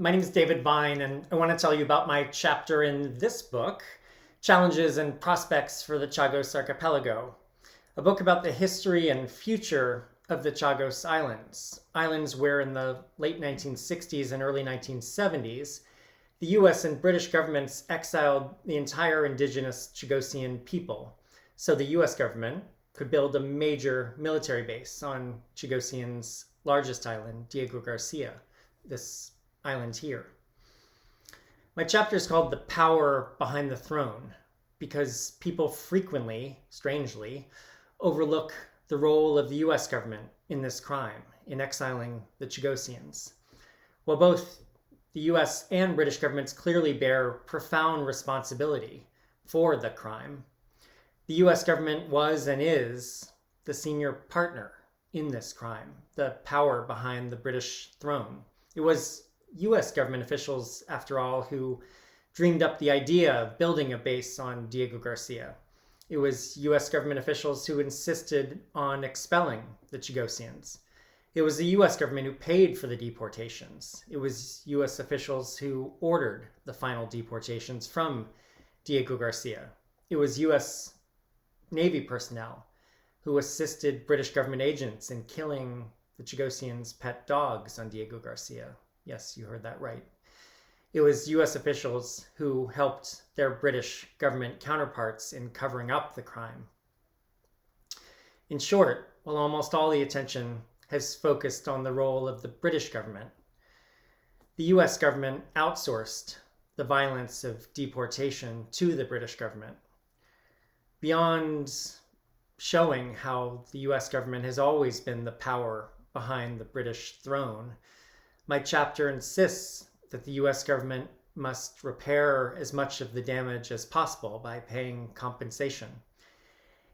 My name is David Vine, and I want to tell you about my chapter in this book, Challenges and Prospects for the Chagos Archipelago, a book about the history and future of the Chagos Islands, islands where in the late 1960s and early 1970s, the US and British governments exiled the entire indigenous Chagossian people, so the US government could build a major military base on Chagossian's largest island, Diego Garcia, this island here. My chapter is called The Power Behind the Throne because people frequently, strangely, overlook the role of the US government in this crime, in exiling the Chagossians. While both the US and British governments clearly bear profound responsibility for the crime, the US government was and is the senior partner in this crime, the power behind the British throne. It was US government officials, after all, who dreamed up the idea of building a base on Diego Garcia. It was US government officials who insisted on expelling the Chagossians. It was the US government who paid for the deportations. It was US officials who ordered the final deportations from Diego Garcia. It was US Navy personnel who assisted British government agents in killing the Chagossians' pet dogs on Diego Garcia. Yes, you heard that right. It was US officials who helped their British government counterparts in covering up the crime. In short, while almost all the attention has focused on the role of the British government, the US government outsourced the violence of deportation to the British government. Beyond showing how the US government has always been the power behind the British throne, my chapter insists that the US government must repair as much of the damage as possible by paying compensation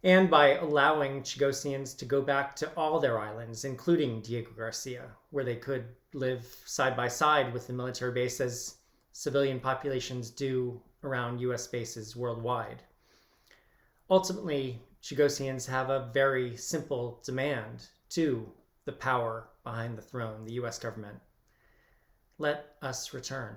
and by allowing Chagossians to go back to all their islands, including Diego Garcia, where they could live side by side with the military base as civilian populations do around US bases worldwide. Ultimately, Chagossians have a very simple demand to the power behind the throne, the US government. Let us return.